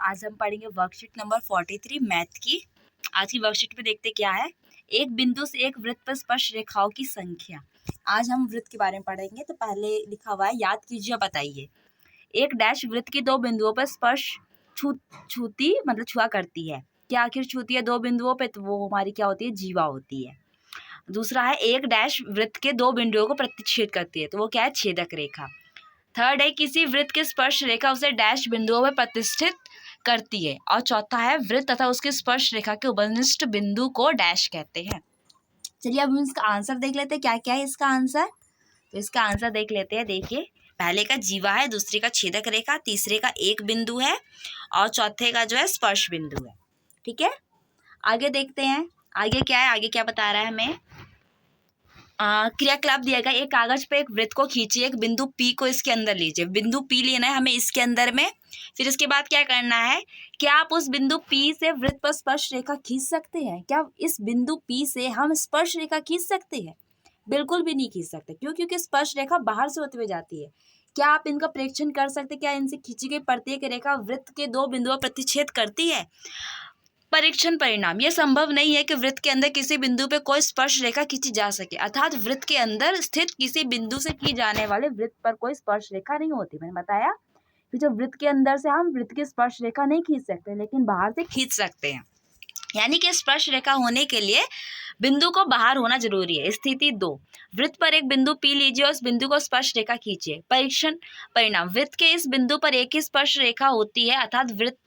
आज हम पढ़ेंगे वर्कशीट नंबर 43 मैथ की। आज की वर्कशीट में देखते क्या है, एक बिंदु से एक वृत्त पर स्पर्श रेखाओं की संख्या। आज हम वृत्त के बारे में पढ़ेंगे। तो पहले लिखा हुआ है, याद कीजिए, बताइए। एक डैश वृत्त की दो बिंदुओं पर स्पर्श छूती मतलब छुआ करती है। क्या आखिर छूती है दो बिंदुओं पे, तो वो हमारी क्या होती है, जीवा होती है। दूसरा है, एक डैश वृत्त के दो बिंदुओं को प्रतिच्छेद करती है, तो वो क्या है, छेदक रेखा। थर्ड है, किसी वृत्त की स्पर्श रेखा उसे डैश बिंदुओं में प्रतिष्ठित करती है। और चौथा है, वृत्त तथा उसकी स्पर्श रेखा के उपनिष्ठ बिंदु को डैश कहते हैं। चलिए अब हम इसका आंसर देख लेते हैं, क्या क्या है इसका आंसर। तो इसका आंसर देख लेते हैं। देखिए, पहले का जीवा है, दूसरे का छेदक रेखा, तीसरे का एक बिंदु है और चौथे का जो है स्पर्श बिंदु है। ठीक है, आगे देखते हैं। आगे क्या है, आगे क्या बता रहा है हमें। क्रियाकलाप दिया गया, एक कागज पे एक वृत्त को खींचिए, एक बिंदु P को इसके अंदर लीजिए। बिंदु P लेना है हमें इसके अंदर में। फिर इसके बाद क्या करना है, क्या आप उस बिंदु P से वृत्त पर स्पर्श रेखा खींच सकते हैं? क्या इस बिंदु P से हम स्पर्श रेखा खींच सकते हैं? बिल्कुल भी नहीं खींच सकते। क्यों? क्योंकि स्पर्श रेखा बाहर से होते हुए जाती है। क्या आप इनका परीक्षण कर सकते, क्या इनसे खींची गई प्रत्येक रेखा वृत्त के दो बिंदुओं पर प्रतिच्छेद करती है? परीक्षण परिणाम, यह संभव नहीं है कि वृत्त के अंदर किसी बिंदु पे कोई स्पर्श रेखा खींची जा सके। अर्थात वृत्त के अंदर स्थित किसी बिंदु से की जाने वाले वृत्त पर कोई स्पर्श रेखा नहीं होती। मैंने बताया कि जो वृत्त के अंदर से हम वृत्त की स्पर्श रेखा नहीं खींच सकते, लेकिन बाहर से खींच सकते हैं। यानी कि स्पर्श रेखा होने के लिए बिंदु को बाहर होना जरूरी है। स्थिति 2, वृत्त पर एक बिंदु P लीजिए और उस बिंदु को स्पर्श रेखा खींचिए। परीक्षण परिणाम, वृत्त के इस बिंदु पर एक ही स्पर्श रेखा होती है। अर्थात वृत्त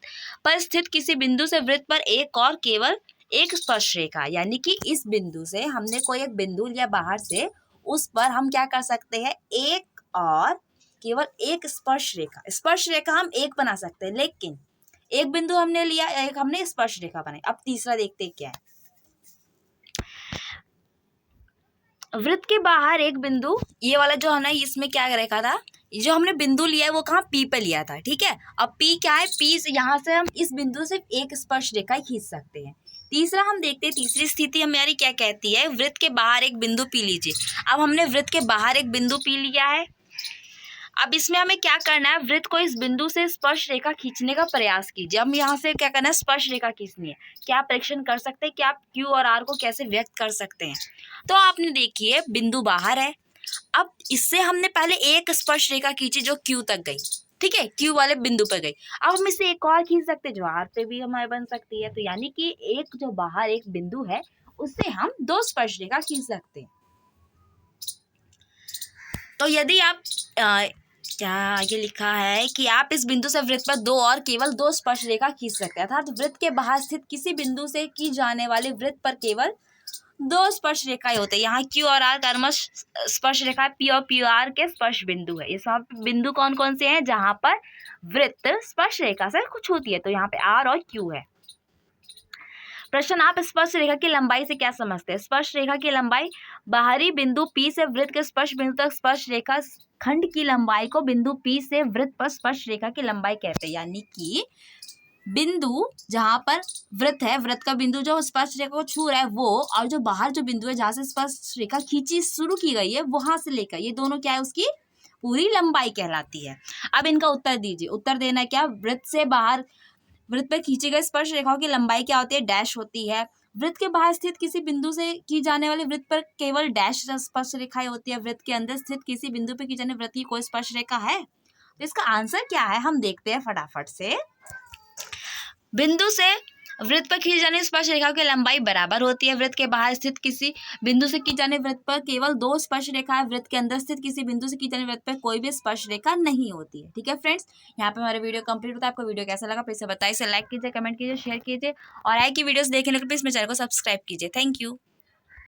पर स्थित किसी बिंदु से वृत्त पर एक और केवल एक स्पर्श रेखा, यानी कि इस बिंदु से हमने कोई एक बिंदु लिया बाहर से, उस पर हम क्या कर सकते हैं, एक और केवल एक स्पर्श रेखा। स्पर्श रेखा हम एक बना सकते हैं, लेकिन एक बिंदु हमने लिया, एक हमने स्पर्श रेखा बनाई। अब तीसरा देखते हैं क्या है। वृत्त के बाहर एक बिंदु, ये वाला जो है ना, इसमें क्या रेखा था, जो हमने बिंदु लिया है वो कहाँ, P पे लिया था। ठीक है, अब P क्या है, P से यहाँ से हम इस बिंदु से एक स्पर्श रेखा खींच सकते हैं। तीसरा हम देखते हैं, तीसरी स्थिति हमारी क्या कहती है, वृत्त के बाहर एक बिंदु P लीजिए। अब हमने वृत्त के बाहर एक बिंदु P लिया है। अब इसमें हमें क्या करना है, वृत्त को इस बिंदु से स्पर्श रेखा खींचने का प्रयास कीजिए। हम यहाँ से क्या करना है, स्पर्श रेखा खींचनी है। क्या आप परीक्षण कर सकते हैं कि आप Q और R को कैसे व्यक्त कर सकते हैं? तो आपने देखिए, बिंदु बाहर है। अब इससे हमने पहले एक स्पर्श रेखा खींची जो Q तक गई। ठीक है, Q वाले बिंदु पर गई। अब हम इससे एक और खींच सकते हैं जो R पे भी हमारे बन सकती है। तो यानी कि एक जो बाहर एक बिंदु है, उससे हम दो स्पर्श रेखा खींच सकते हैं। तो यदि आप क्या आगे लिखा है कि आप इस बिंदु से वृत्त पर दो और केवल दो स्पर्श रेखा खींच सकते हैं। अर्थात वृत्त के बाहर स्थित किसी बिंदु से की जाने वाले वृत्त पर केवल दो स्पर्श रेखाएं होते हैं। यहाँ Q और R कर्मश स्पर्श रेखा, P और P और R के स्पर्श बिंदु है। ये सब बिंदु कौन कौन से हैं जहाँ पर वृत्त स्पर्श रेखा से कुछ होती है? तो यहाँ पे R और Q है। प्रश्न, आप स्पर्श रेखा की लंबाई से क्या समझते हैं? स्पर्श रेखा की लंबाई, बाहरी बिंदु P से वृत्त के स्पर्श बिंदु तक स्पर्श रेखा खंड की लंबाई को बिंदु P से वृत्त पर स्पर्श रेखा की लंबाई कहते हैं। यानी कि बिंदु जहां पर वृत्त है, वृत्त का बिंदु जो स्पर्श रेखा को छू रहा है वो, और जो बाहर जो बिंदु है जहां से स्पर्श रेखा खींची शुरू की गई है, वहां से लेकर ये दोनों क्या है, उसकी पूरी लंबाई कहलाती है। अब इनका उत्तर दीजिए। उत्तर देना है क्या, वृत्त से बाहर वृत्त पर खींची गई स्पर्श रेखाओं की लंबाई क्या होती है, डैश होती है। वृत्त के बाहर स्थित किसी बिंदु से की जाने वाले वृत्त पर केवल डैश स्पर्श रेखाएं होती है। वृत्त के अंदर स्थित किसी बिंदु पर की जाने वृत्त की कोई स्पर्श रेखा है? तो इसका आंसर क्या है, हम देखते हैं फटाफट से। बिंदु से वृत्त पर खींची जाने स्पर्श रेखाओं की लंबाई बराबर होती है। वृत्त के बाहर स्थित किसी बिंदु से की जाने वृत्त पर केवल दो स्पर्श रेखा है। वृत्त के अंदर स्थित किसी बिंदु से की जाने वृत्त पर कोई भी स्पर्श रेखा नहीं होती है। ठीक है फ्रेंड्स, यहाँ पे हमारा वीडियो कंप्लीट होता है। आपको वीडियो कैसा लगा प्लीज से बताइए, इसे लाइक कीजिए, कमेंट कीजिए, शेयर कीजिए और आगे की वीडियोस देखने के लिए प्लीज मेरे चैनल को सब्सक्राइब कीजिए। Thank you.